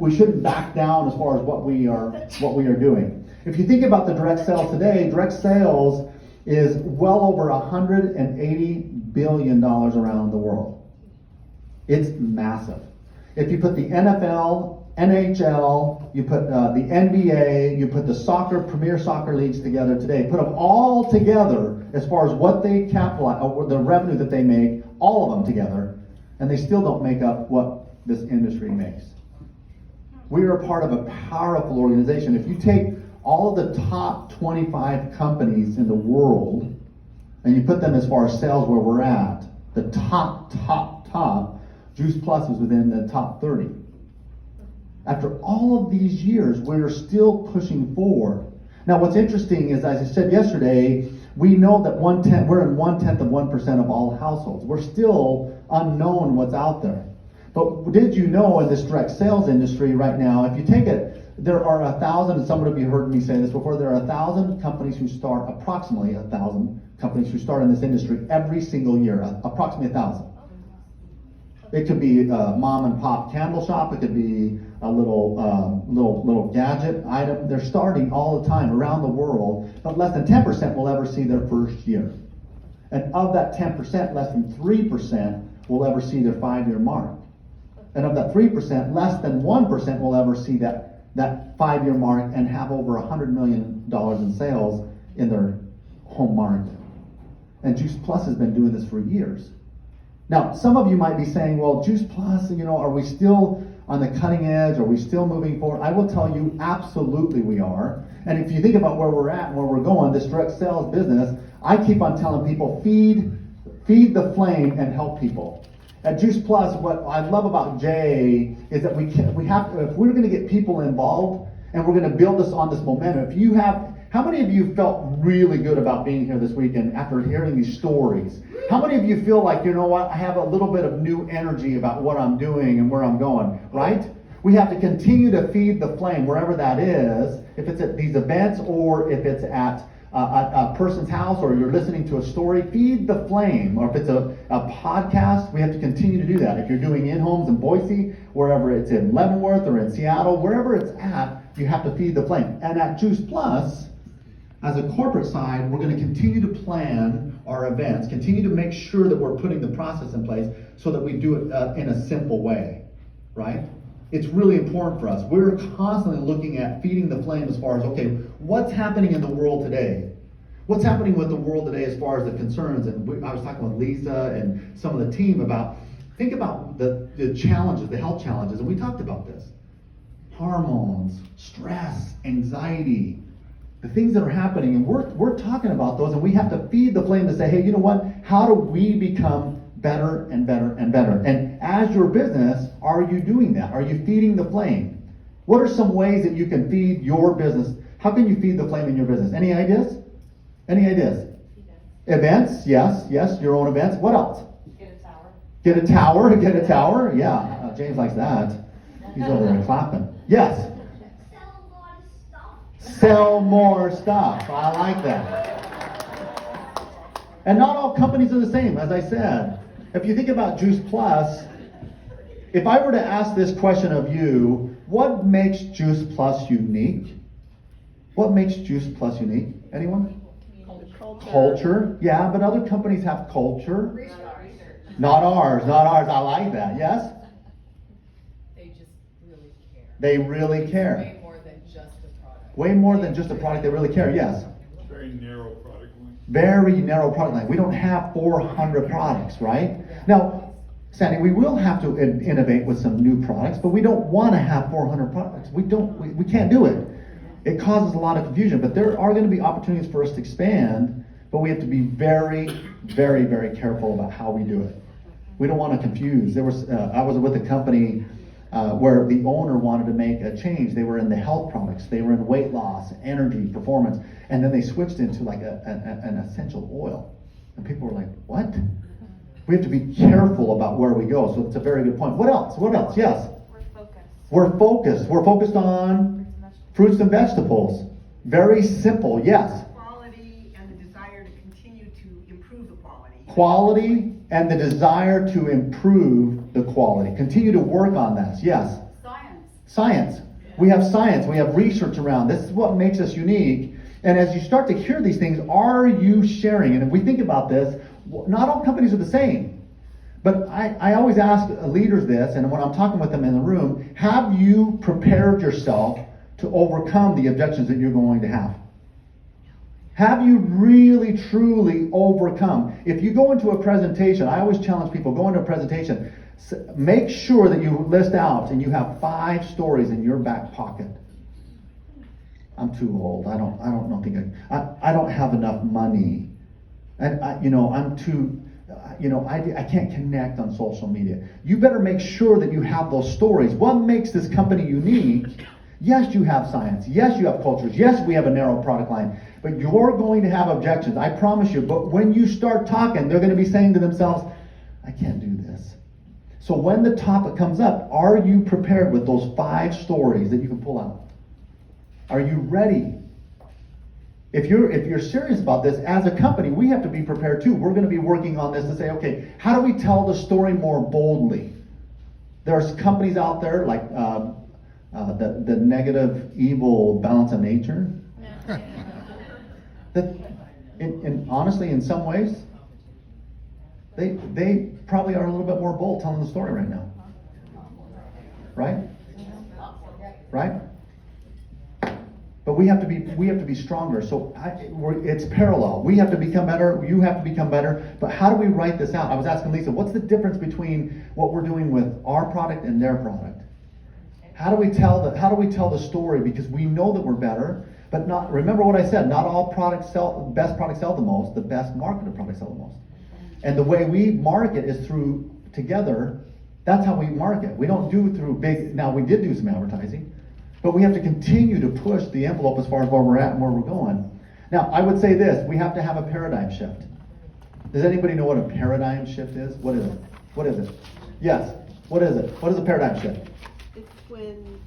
We shouldn't back down as far as what we are doing. If you think about the direct sales today, direct sales is well over $180 billion around the world. It's massive. If you put the NFL, NHL, you put the NBA, you put the premier soccer leagues together today, put them all together as far as what they capitalize, or the revenue that they make, all of them together, and they still don't make up what this industry makes. We are a part of a powerful organization. If you take all of the top 25 companies in the world and you put them as far as sales where we're at, the top, Juice Plus is within the top 30. After all of these years, we're still pushing forward. Now, what's interesting is, as I said yesterday, we know that we're in 1/10 of 1% of all households. We're still unknown what's out there. But did you know in this direct sales industry right now, if you take it, there are 1,000, and some of you heard me say this before, there are 1,000 companies who start, approximately 1,000 companies who start in this industry every single year, approximately 1,000. It could be a mom and pop candle shop, it could be a little gadget item. They're starting all the time around the world, but less than 10% will ever see their first year. And of that 10%, less than 3% will ever see their 5-year mark. And of that 3%, less than 1% will ever see that 5-year mark and have over $100 million in sales in their home market. And Juice Plus has been doing this for years. Now, some of you might be saying, well, Juice Plus, are we still on the cutting edge? Are we still moving forward? I will tell you, absolutely we are. And if you think about where we're at and where we're going, this direct sales business, I keep on telling people, feed the flame and help people. At Juice Plus, what I love about Jay is that we have to, if we're going to get people involved and we're going to build this on this momentum, how many of you felt really good about being here this weekend after hearing these stories? How many of you feel like, you know what, I have a little bit of new energy about what I'm doing and where I'm going, right? We have to continue to feed the flame wherever that is, if it's at these events or if it's at a person's house or you're listening to a story, feed the flame. Or if it's a podcast, we have to continue to do that. If you're doing in-homes in Boise, wherever it's in Leavenworth or in Seattle, wherever it's at, you have to feed the flame. And at Juice Plus, as a corporate side, we're going to continue to plan our events, continue to make sure that we're putting the process in place so that we do it in a simple way, right? It's really important for us. We're constantly looking at feeding the flame as far as, okay, what's happening in the world today? What's happening with the world today as far as the concerns? And I was talking with Lisa and some of the team think about the challenges, the health challenges, and we talked about this. Hormones, stress, anxiety, the things that are happening, and we're talking about those, and we have to feed the flame to say, hey, you know what? How do we become better and better and better? And as your business, are you doing that? Are you feeding the flame? What are some ways that you can feed your business? How can you feed the flame in your business? Any ideas? Any ideas? Events, yes, your own events. What else? Get a tower. Yeah, James likes that. He's over there clapping. Yes. Sell more stuff. I like that. And not all companies are the same, as I said. If you think about Juice Plus, if I were to ask this question of you, what makes Juice Plus unique? What makes Juice Plus unique? Anyone? Culture. Yeah, but other companies have culture. Not ours. I like that. Yes? They just really care. They really care. Way more than just a product. Way more than just a product. They really care. Yes? Very narrow product line. Very narrow product line. We don't have 400 products, right? Now, Sandy, we will have to innovate with some new products, but we don't want to have 400 products. We can't do it. It causes a lot of confusion, but there are going to be opportunities for us to expand, but we have to be very, very, very careful about how we do it. We don't want to confuse. I was with a company where the owner wanted to make a change. They were in the health products. They were in weight loss, energy, performance, and then they switched into like an essential oil. And people were like, what? We have to be careful about where we go. So it's a very good point. What else? Yes? We're focused. We're focused on fruits and vegetables. Very simple. Yes? Quality and the desire to continue to improve the quality. Quality and the desire to improve the quality. Continue to work on that. Yes? Science. We have science. We have research around. This is what makes us unique. And as you start to hear these things, are you sharing? And if we think about this, not all companies are the same. But I always ask leaders this, and when I'm talking with them in the room, have you prepared yourself to overcome the objections that you're going to have? Have you really, truly overcome? If you go into a presentation, I always challenge people, go into a presentation, make sure that you list out and you have 5 stories in your back pocket. I'm too old. I don't think I don't have enough money. And I'm too, I can't connect on social media. You better make sure that you have those stories. What makes this company unique? Yes, you have science. Yes, you have cultures. Yes, we have a narrow product line. But you're going to have objections, I promise you. But when you start talking, they're going to be saying to themselves, I can't do this. So when the topic comes up, are you prepared with those 5 stories that you can pull out? Are you ready? If you're serious about this, as a company, we have to be prepared too. We're going to be working on this to say, okay, how do we tell the story more boldly? There's companies out there like the negative, evil balance of nature. That, honestly, in some ways, they probably are a little bit more bold telling the story right now. Right? Right? But we have to be stronger. So it's parallel. We have to become better. You have to become better. But how do we write this out? I was asking Lisa, what's the difference between what we're doing with our product and their product? How do we tell the story? Because we know that we're better, but not. Remember what I said. Not all products sell. Best products sell the most. The best marketed products sell the most. And the way we market is through together. That's how we market. We don't do through big. Now we did do some advertising. But we have to continue to push the envelope as far as where we're at and where we're going. Now, I would say this, we have to have a paradigm shift. Does anybody know what a paradigm shift is? What is it? What is it? Yes. What is it? What is a paradigm shift? It's when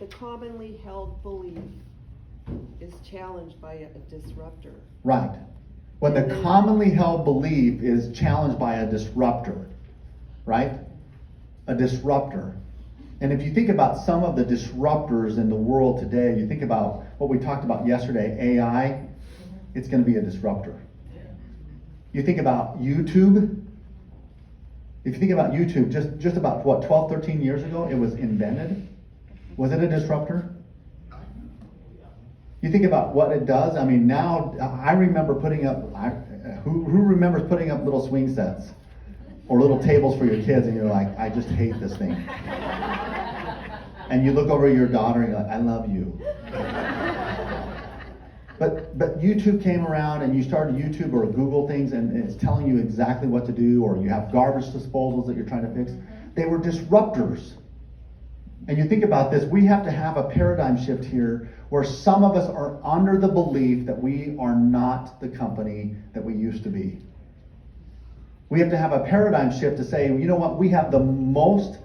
the commonly held belief is challenged by a disruptor. Right. When the commonly held belief is challenged by a disruptor. Right? A disruptor. And if you think about some of the disruptors in the world today, you think about what we talked about yesterday, AI, it's going to be a disruptor. You think about YouTube. If you think about YouTube, just about 12, 13 years ago, it was invented. Was it a disruptor? You think about what it does. I mean, now I remember putting up. Who remembers putting up little swing sets or little tables for your kids, and you're like, I just hate this thing. And you look over at your daughter and you're like, I love you. But YouTube came around and you started YouTube or Google things and it's telling you exactly what to do, or you have garbage disposals that you're trying to fix. They were disruptors. And you think about this, we have to have a paradigm shift here where some of us are under the belief that we are not the company that we used to be. We have to have a paradigm shift to say, you know what, we have the most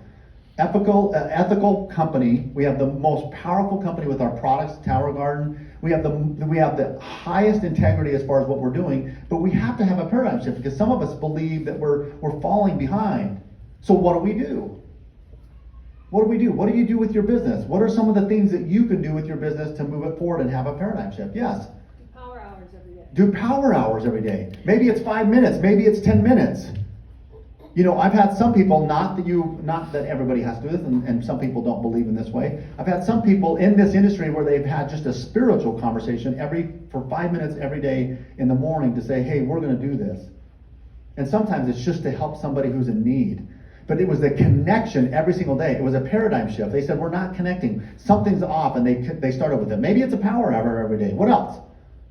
ethical company. We have the most powerful company with our products, Tower Garden. We have the highest integrity as far as what we're doing, but we have to have a paradigm shift because some of us believe that we're falling behind. So what do we do? What do we do? What do you do with your business? What are some of the things that you can do with your business to move it forward and have a paradigm shift? Yes. Power hours every day. Do power hours every day. Maybe it's 5 minutes. Maybe it's 10 minutes. You know, I've had some people, not that everybody has to do this, and some people don't believe in this way. I've had some people in this industry where they've had just a spiritual conversation for 5 minutes every day in the morning to say, hey, we're going to do this. And sometimes it's just to help somebody who's in need. But it was the connection every single day. It was a paradigm shift. They said, we're not connecting. Something's off, and they started with it. Maybe it's a power hour every day. What else?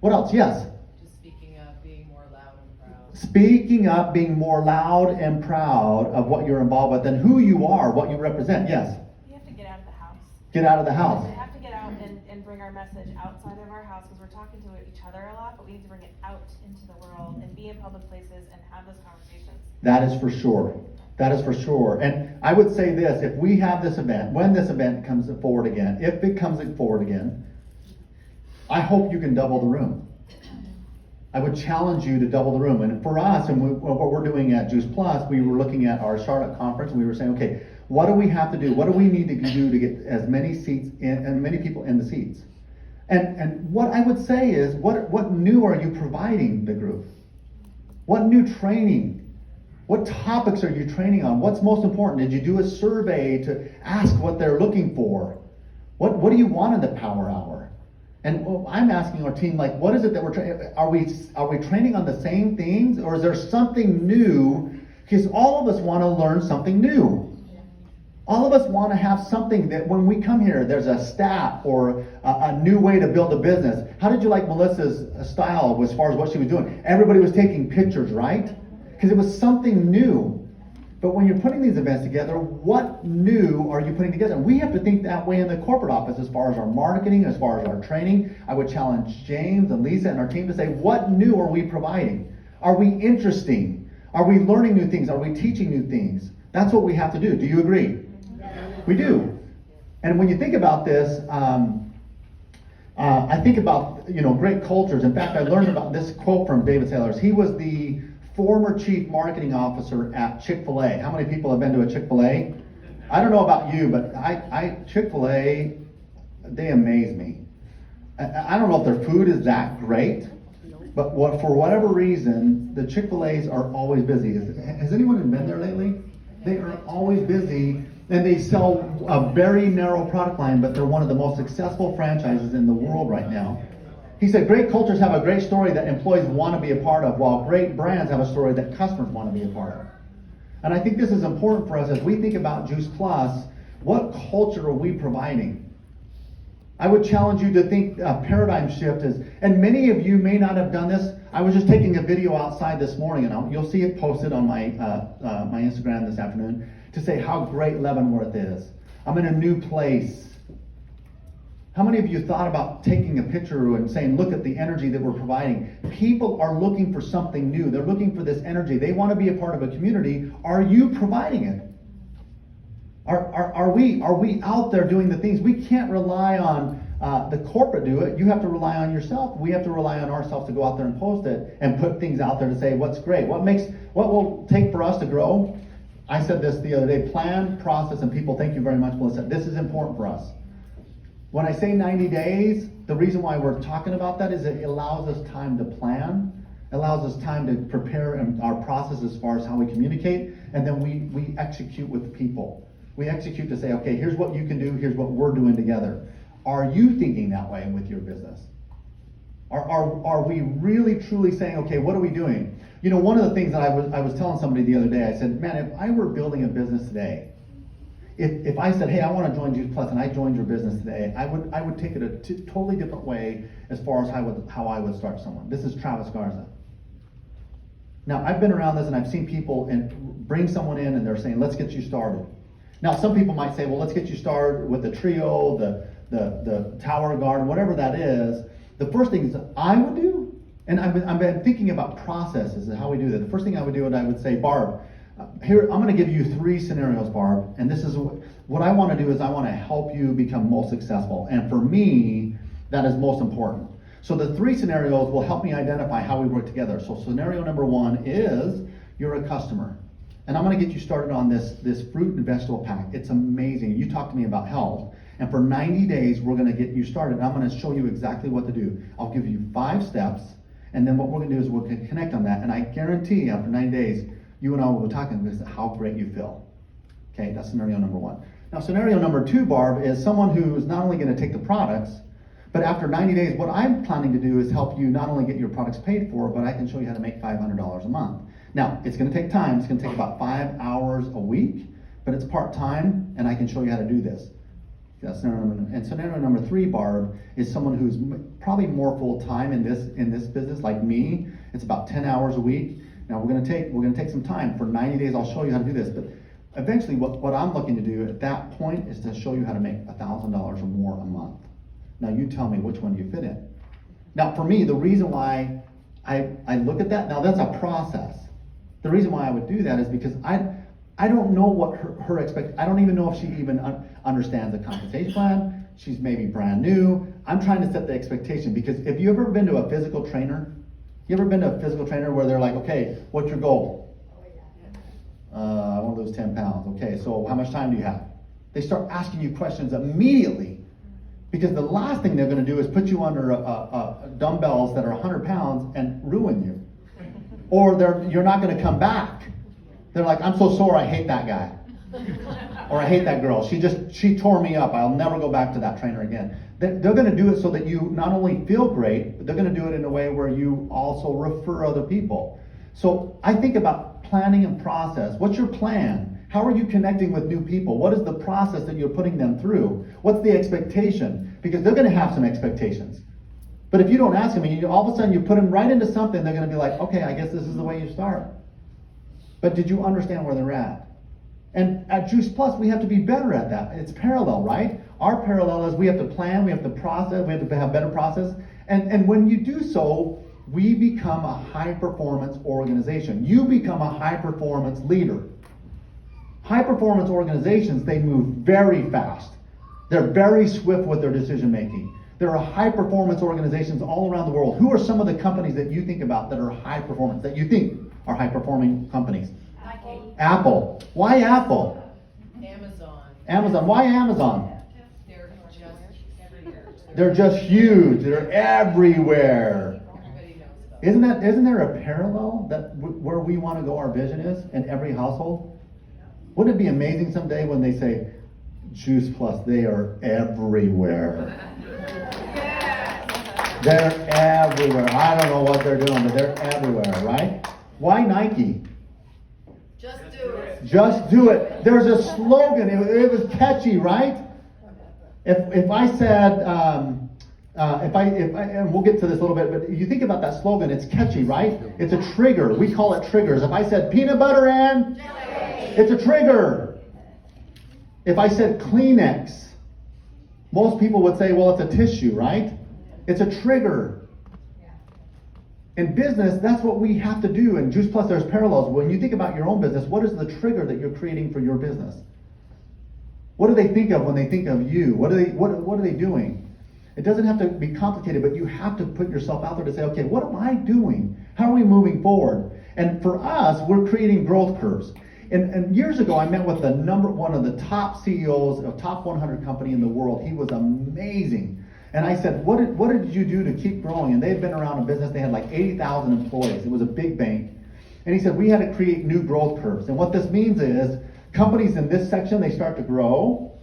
What else? Yes? Just speaking up, being more loud and proud. Speaking up, being more loud and proud of what you're involved with and who you are, what you represent. Yes? We have to get out of the house. Get out of the house. We have to get out and bring our message outside of our house because we're talking to each other a lot, but we need to bring it out into the world and be in public places and have those conversations. That is for sure. That is for sure. And I would say this, if we have this event, when this event comes forward again, if it comes forward again, I hope you can double the room. I would challenge you to double the room. And for us, and what we're doing at Juice Plus, we were looking at our Charlotte conference and we were saying, okay, What do we have to do? What do we need to do to get as many seats in, and many people in the seats? And what I would say is, what new are you providing the group? What new training? What topics are you training on? What's most important? Did you do a survey to ask what they're looking for? What do you want in the power hour? And I'm asking our team, like, what is it that we're training? Are we training on the same things, or is there something new? Because all of us want to learn something new. All of us want to have something that when we come here, there's a stat or a new way to build a business. How did you like Melissa's style as far as what she was doing? Everybody was taking pictures, right? Because it was something new. But when you're putting these events together, what new are you putting together? We have to think that way in the corporate office as far as our marketing, as far as our training. I would challenge James and Lisa and our team to say, what new are we providing? Are we interesting? Are we learning new things? Are we teaching new things? That's what we have to do. Do you agree? We do. And when you think about this, I think about, great cultures. In fact, I learned about this quote from David Saylors. He was the former chief marketing officer at Chick-fil-A. How many people have been to a Chick-fil-A? I don't know about you, but Chick-fil-A, they amaze me. I don't know if their food is that great, but for whatever reason, the Chick-fil-A's are always busy. Has anyone been there lately? They are always busy. And they sell a very narrow product line, but they're one of the most successful franchises in the world right now. He said, great cultures have a great story that employees want to be a part of, while great brands have a story that customers want to be a part of. And I think this is important for us as we think about Juice Plus. What culture are we providing? I would challenge you to think a paradigm shift is, and many of you may not have done this. I was just taking a video outside this morning, and you'll see it posted on my my Instagram this afternoon, to say how great Leavenworth is. I'm in a new place. How many of you thought about taking a picture and saying, look at the energy that we're providing? People are looking for something new. They're looking for this energy. They want to be a part of a community. Are you providing it? Are we out there doing the things? We can't rely on the corporate do it. You have to rely on yourself. We have to rely on ourselves to go out there and post it and put things out there to say what's great. What will take for us to grow? I said this the other day, plan, process, and people. Thank you very much, Melissa. This is important for us. When I say 90 days, the reason why we're talking about that is it allows us time to plan, allows us time to prepare our process as far as how we communicate, and then we execute with people. We execute to say, okay, here's what you can do, here's what we're doing together. Are you thinking that way with your business? Are we really truly saying, okay, what are we doing? One of the things that I was telling somebody the other day, I said, man, if I were building a business today, if I said, hey, I want to join Juice Plus, and I joined your business today, I would take it a totally different way as far as how I would start someone. This is Travis Garza. Now, I've been around this, and I've seen people bring someone in, and they're saying, let's get you started. Now, some people might say, well, let's get you started with the trio, the tower garden, whatever that is. The first thing I would do, and I've been thinking about processes and how we do that. The first thing I would do, and I would say, Barb, here, I'm going to give you 3 scenarios, Barb, and this is what I want to do is I want to help you become most successful. And for me, that is most important. So the 3 scenarios will help me identify how we work together. So scenario number 1 is you're a customer, and I'm going to get you started on this fruit and vegetable pack. It's amazing. You talked to me about health, and for 90 days, we're going to get you started. And I'm going to show you exactly what to do. I'll give you 5 steps, and then what we're going to do is we're going to connect on that. And I guarantee after 90 days, you and I will be talking about how great you feel. Okay, that's scenario number 1. Now, scenario number 2, Barb, is someone who is not only going to take the products, but after 90 days, what I'm planning to do is help you not only get your products paid for, but I can show you how to make $500 a month. Now, it's going to take time. It's going to take about 5 hours a week, but it's part-time, and I can show you how to do this. That's scenario number 1. And scenario number 3, Barb, is someone who's probably more full-time in this business, like me. It's about 10 hours a week. Now we're going to take some time. For 90 days, I'll show you how to do this. But eventually, what I'm looking to do at that point is to show you how to make $1,000 or more a month. Now you tell me which one you fit in. Now for me, the reason why I look at that, now that's a process. The reason why I would do that is because I don't know what her I don't even know if she even understands the compensation plan. She's maybe brand new. I'm trying to set the expectation, because if you've ever been to a physical trainer, where they're like, okay, what's your goal? I want want to lose 10 pounds. Okay, so how much time do you have? They start asking you questions immediately, because the last thing they're going to do is put you under dumbbells that are 100 pounds and ruin you. Or you're not going to come back. They're like, I'm so sore, I hate that guy. Or I hate that girl. She tore me up. I'll never go back to that trainer again. They're going to do it so that you not only feel great, but they're going to do it in a way where you also refer other people. So I think about planning and process. What's your plan? How are you connecting with new people? What is the process that you're putting them through? What's the expectation? Because they're going to have some expectations. But if you don't ask them, and all of a sudden you put them right into something, they're going to be like, okay, I guess this is the way you start. But did you understand where they're at? And at Juice Plus, we have to be better at that. It's parallel, right? Our parallel is we have to plan, we have to process, we have to have better process. And when you do so, we become a high-performance organization. You become a high-performance leader. High-performance organizations, they move very fast. They're very swift with their decision-making. There are high-performance organizations all around the world. Who are some of the companies that you think about that are high-performance, that you think are high-performing companies? Apple. Why Apple? Amazon. Amazon. Why Amazon? They're just everywhere. They're just huge. They're everywhere. Everybody knows about them. Isn't there a parallel that where we want to go? Our vision is in every household. Wouldn't it be amazing someday when they say, Juice Plus, they are everywhere. They're everywhere. I don't know what they're doing, but they're everywhere, right? Why Nike? Just do it. Just do it. There's a slogan. It was catchy, right? If I said, and we'll get to this a little bit, but you think about that slogan, it's catchy, right? It's a trigger. We call it triggers. If I said peanut butter and jelly, it's a trigger. If I said Kleenex, most people would say, well, it's a tissue, right? It's a trigger. In business, that's what we have to do. In Juice Plus, there's parallels. When you think about your own business, what is the trigger that you're creating for your business? What do they think of when they think of you? What are they doing? It doesn't have to be complicated, but you have to put yourself out there to say, okay, what am I doing? How are we moving forward? And for us, we're creating growth curves. And years ago, I met with one of the top CEOs of top 100 company in the world. He was amazing. And I said, what did you do to keep growing? And they'd been around a business, they had like 80,000 employees. It was a big bank. And he said, we had to create new growth curves. And what this means is, companies in this section, they start to grow,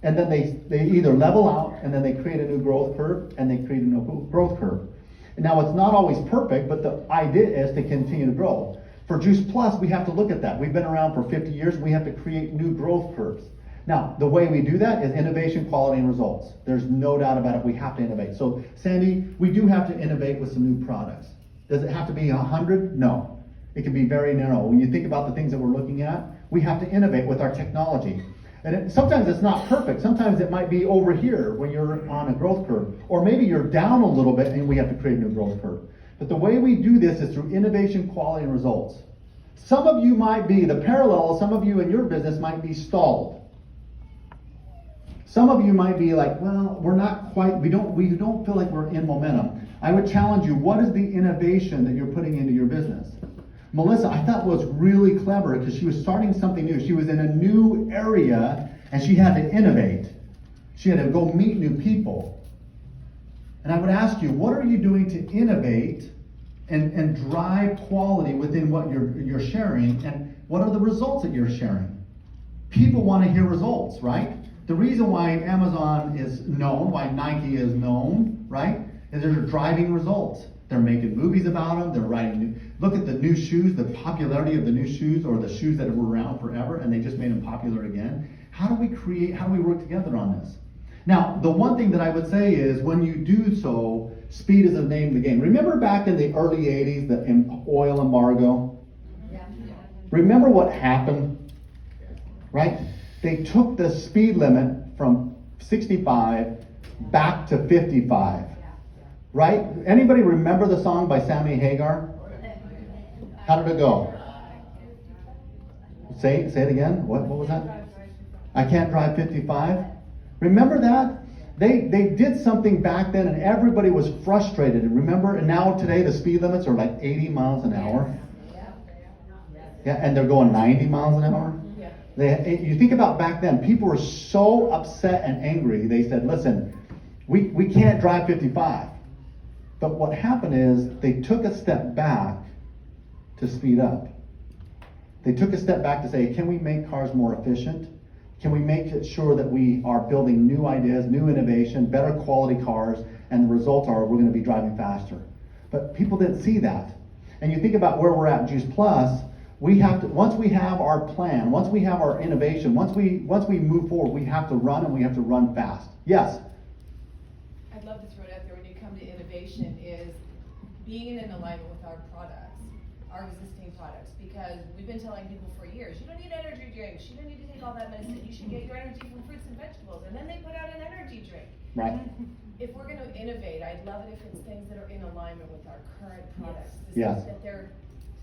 and then they either level out, and then they create a new growth curve, and they create a new growth curve. And now it's not always perfect, but the idea is to continue to grow. For Juice Plus, we have to look at that. We've been around for 50 years, we have to create new growth curves. Now, the way we do that is innovation, quality, and results. There's no doubt about it. We have to innovate. So, Sandy, we do have to innovate with some new products. Does it have to be 100? No. It can be very narrow. When you think about the things that we're looking at, we have to innovate with our technology. And sometimes it's not perfect. Sometimes it might be over here when you're on a growth curve. Or maybe you're down a little bit and we have to create a new growth curve. But the way we do this is through innovation, quality, and results. Some of you might be, the parallel, some of you in your business might be stalled. Some of you might be like, well, we're not quite, we don't feel like we're in momentum. I would challenge you, what is the innovation that you're putting into your business? Melissa, I thought was really clever because she was starting something new. She was in a new area and she had to innovate. She had to go meet new people. And I would ask you, what are you doing to innovate and drive quality within what you're sharing, and what are the results that you're sharing? People want to hear results, right? The reason why Amazon is known, why Nike is known, right, is they're driving results. They're making movies about them. They're writing look at the new shoes, the popularity of the new shoes, or the shoes that were around forever, and they just made them popular again. How do we work together on this? Now, the one thing that I would say is when you do so, speed is the name of the game. Remember back in the early 80s, the oil embargo? Yeah. Remember what happened, right? They took the speed limit from 65 back to 55, right? Anybody remember the song by Sammy Hagar? How did it go? Say it again. What was that? I can't drive 55. Remember that? They did something back then and everybody was frustrated. And remember, and now today the speed limits are like 80 miles an hour. Yeah, and they're going 90 miles an hour. You think about back then, people were so upset and angry, they said, listen, we can't drive 55. But what happened is they took a step back to speed up. They took a step back to say, can we make cars more efficient? Can we make it sure that we are building new ideas, new innovation, better quality cars, and the results are we're going to be driving faster. But people didn't see that. And you think about where we're at in Juice Plus, we have to, once we have our plan, once we have our innovation, once we move forward, we have to run, and we have to run fast. Yes? I'd love to throw it out there when you come to innovation is being in alignment with our products, our existing products, because we've been telling people for years, you don't need energy drinks, you don't need to take all that medicine, you should get your energy from fruits and vegetables, and then they put out an energy drink. Right. If we're gonna innovate, I'd love it if it's things that are in alignment with our current products. Yes. That they're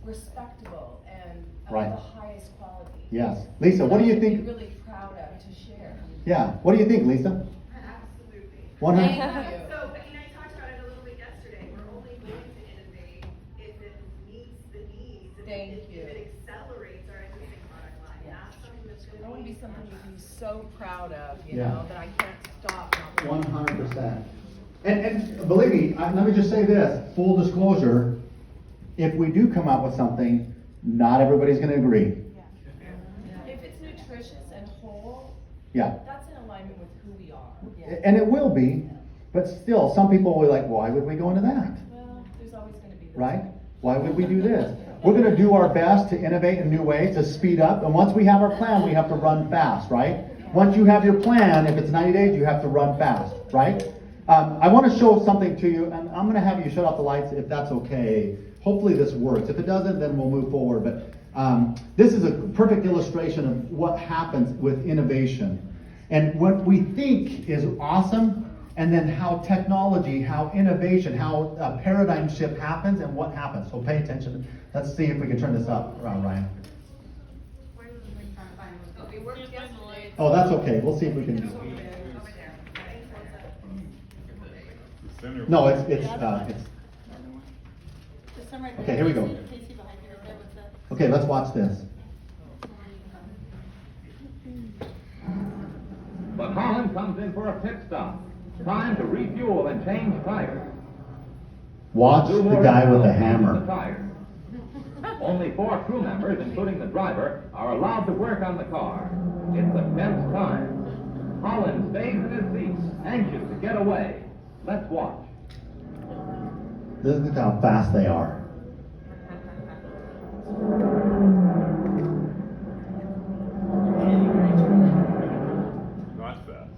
respectable and Right. of the highest quality. Yes. Lisa, what do you Something to think? be really proud of to share. Yeah. What do you think, Lisa? Absolutely. 100. Thank you. So, Becky and I talked about it a little bit yesterday. We're only going to innovate if it meets the needs, Thank you. if it accelerates our existing product line, not something that's I going want to be something you can be so proud of, you Yeah. know, that I can't stop. 100%. And believe me, let me just say this, full disclosure, if we do come out with something, not everybody's going to agree. If it's nutritious and whole, Yeah. that's in alignment with who we are. And it will be, but still, some people will be like, why would we go into that? Well, there's always going to be. those Right? people. Why would we do this? We're going to do our best to innovate in new ways, to speed up, and once we have our plan, we have to run fast, right? Once you have your plan, if it's 90 days, you have to run fast, right? I want to show something to you, and I'm going to have you shut off the lights if that's okay. Hopefully this works. If it doesn't, then we'll move forward. But this is a perfect illustration of what happens with innovation. And what we think is awesome, and then how technology, how innovation, how a paradigm shift happens, and what happens. So pay attention. Let's see if we can turn this up, Ryan. It worked yesterday. Oh, that's okay. We'll see if we can. The center. No, it's. Okay, here we go. Okay, let's watch this. But Holland comes in for a pit stop. Time to refuel and change tires. Watch the guy with the hammer. Tires. Only 4 crew members, including the driver, are allowed to work on the car. It's a tense time. Holland stays in his seat, anxious to get away. Let's watch. Look how fast they are. Not fast.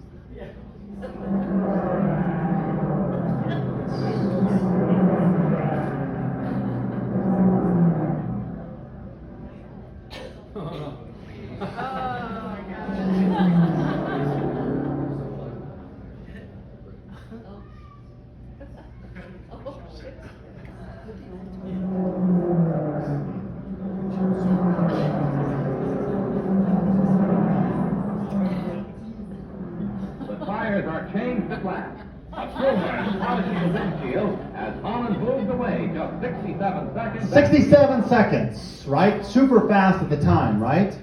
The tires are changed at last. A crewman polishing the windshield as Holland moves away just 67 seconds. 67 seconds, right? Super fast at the time, right?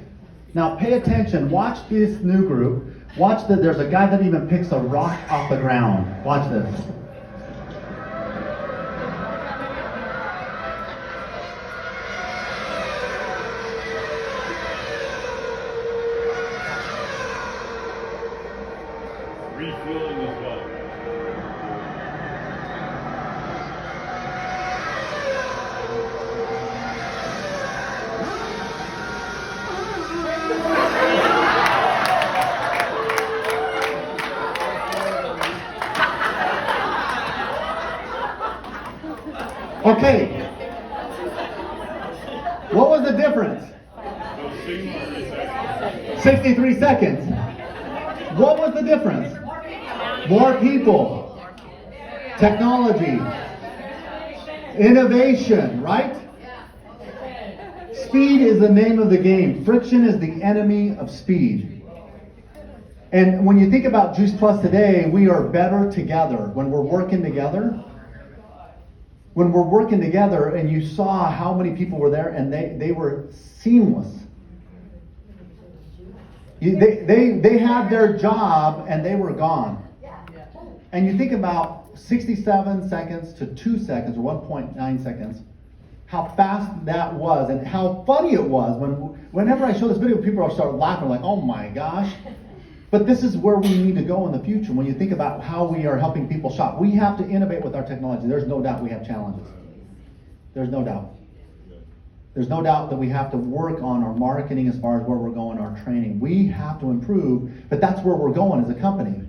Now pay attention. Watch this new group. Watch that there's a guy that even picks a rock off the ground. Watch this. Refueling as well. Okay. What was the difference? Those 63 seconds. What was the difference? More people. Technology. Innovation, right? Speed is the name of the game. Friction is the enemy of speed. And when you think about Juice Plus today, we are better together. When we're working together, and you saw how many people were there, and they were seamless. They had their job and they were gone. And you think about 67 seconds to 2 seconds, or 1.9 seconds, how fast that was and how funny it was. Whenever I show this video, people start laughing like, oh my gosh. But this is where we need to go in the future. When you think about how we are helping people shop, we have to innovate with our technology. There's no doubt we have challenges. There's no doubt. There's no doubt that we have to work on our marketing as far as where we're going, our training. We have to improve, but that's where we're going as a company.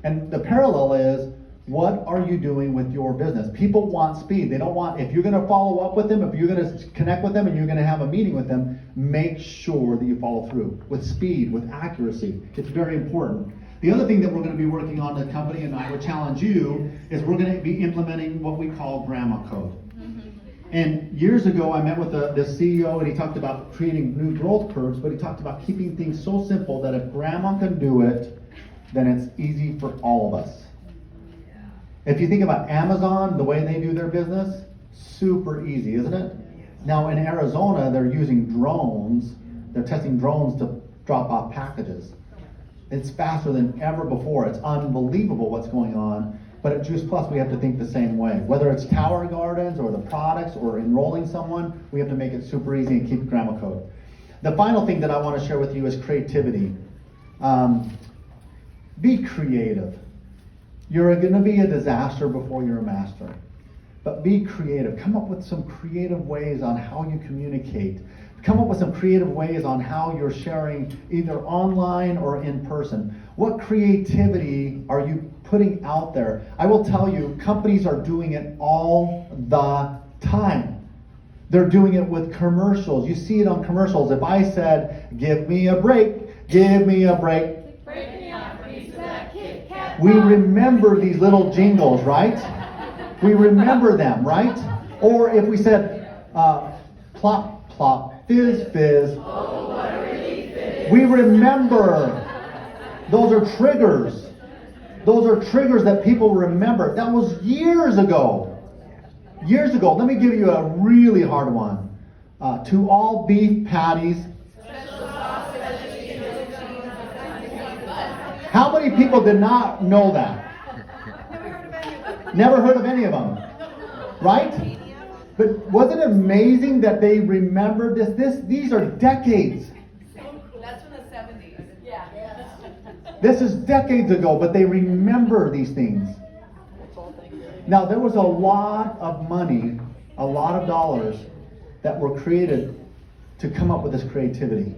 And the parallel is, what are you doing with your business? People want speed. They don't want, if you're going to follow up with them, if you're going to connect with them and you're going to have a meeting with them, make sure that you follow through with speed, with accuracy. It's very important. The other thing that we're going to be working on in the company, and I would challenge you, is we're going to be implementing what we call grandma code. And years ago, I met with the CEO, and he talked about creating new growth curves, but he talked about keeping things so simple that if grandma can do it, then it's easy for all of us. If you think about Amazon, the way they do their business, super easy, isn't it? Now in Arizona, they're using drones. They're testing drones to drop off packages. It's faster than ever before. It's unbelievable what's going on. But at Juice Plus, we have to think the same way. Whether it's Tower Gardens or the products or enrolling someone, we have to make it super easy and keep grandma code. The final thing that I want to share with you is creativity. Be creative. You're going to be a disaster before you're a master. But be creative. Come up with some creative ways on how you communicate. Come up with some creative ways on how you're sharing either online or in person. What creativity are you putting out there? I will tell you, companies are doing it all the time. They're doing it with commercials. You see it on commercials. If I said, give me a break, give me a break. We remember these little jingles, right? We remember them, right? Or if we said, plop, plop, fizz, fizz. We remember. Those are triggers. Those are triggers that people remember. That was years ago. Years ago. Let me give you a really hard one. To all beef patties. How many people did not know that? Never heard of any of them. Right? But wasn't it amazing that they remembered this? These are decades. That's from the 70s. Yeah. This is decades ago, but they remember these things. Now, there was a lot of money, a lot of dollars that were created to come up with this creativity.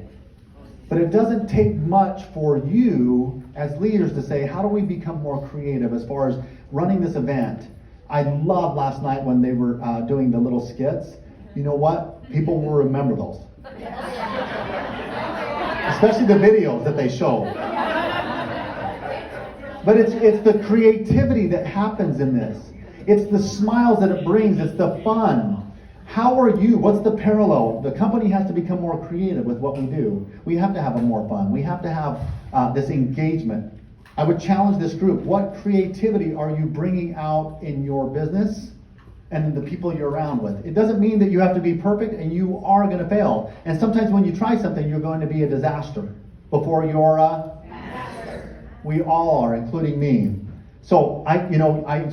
But it doesn't take much for you as leaders to say, how do we become more creative as far as running this event? I loved last night when they were doing the little skits. You know what? People will remember those. Especially the videos that they show. But it's the creativity that happens in this. It's the smiles that it brings. It's the fun. How are you? What's the parallel? The company has to become more creative with what we do. We have to have a more fun. We have to have this engagement. I would challenge this group. What creativity are you bringing out in your business and in the people you're around with? It doesn't mean that you have to be perfect, and you are going to fail. And sometimes when you try something, you're going to be a disaster before you're a master. We all are, including me. So I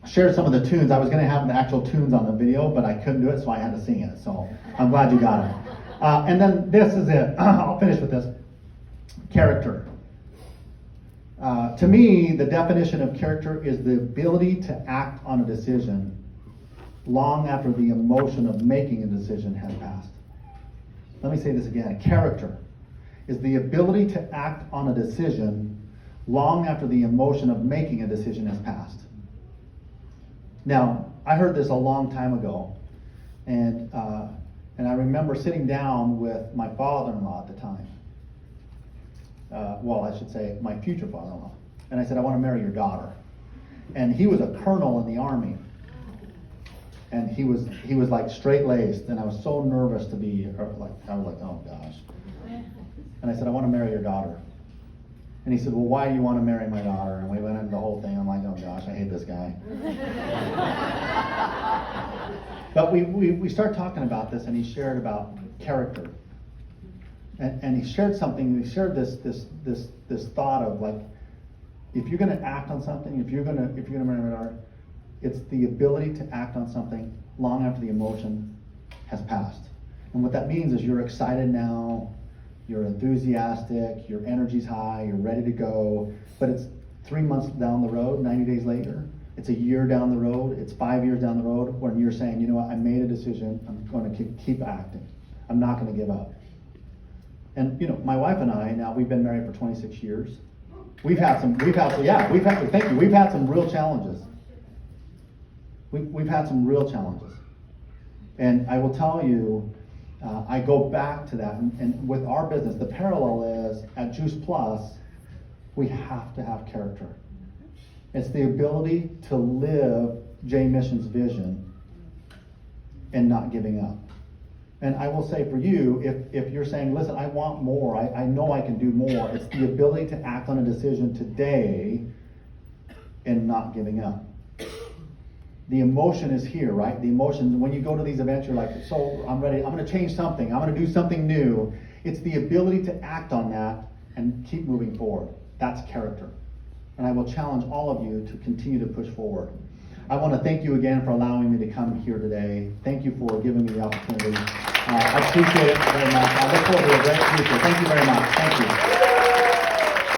shared some of the tunes. I was going to have the actual tunes on the video, but I couldn't do it, so I had to sing it. So I'm glad you got it. And then this is it. I'll finish with this. Character. To me, the definition of character is the ability to act on a decision long after the emotion of making a decision has passed. Let me say this again. Character is the ability to act on a decision long after the emotion of making a decision has passed. Now, I heard this a long time ago, and I remember sitting down with my father-in-law at the time. I should say my future father-in-law. And I said, I want to marry your daughter. And he was a colonel in the army. And he was like straight-laced, and I was so nervous to be, I was like, oh gosh. And I said, I want to marry your daughter. And he said, well, why do you want to marry my daughter? And we went into the whole thing. I'm like, oh gosh, I hate this guy. But we start talking about this, and he shared about character. And he shared something, he shared this thought of like, if you're gonna act on something, if you're gonna marry art, it's the ability to act on something long after the emotion has passed. And what that means is you're excited now, you're enthusiastic, your energy's high, you're ready to go, but it's 3 months down the road, 90 days later, it's a year down the road, it's 5 years down the road, when you're saying, you know what, I made a decision, I'm gonna keep acting. I'm not gonna give up. And you know, my wife and I, now we've been married for 26 years. We've had some real challenges. We've had some real challenges. And I will tell you, I go back to that, and with our business, the parallel is, at Juice Plus, we have to have character. It's the ability to live J Mission's vision and not giving up. And I will say for you, if you're saying, listen, I want more, I know I can do more, it's the ability to act on a decision today and not giving up. The emotion is here, right? The emotion, when you go to these events, you're like, so I'm ready, I'm gonna change something, I'm gonna do something new. It's the ability to act on that and keep moving forward. That's character. And I will challenge all of you to continue to push forward. I want to thank you again for allowing me to come here today. Thank you for giving me the opportunity. I appreciate it very much. I look forward to a great future. Thank you very much. Thank you.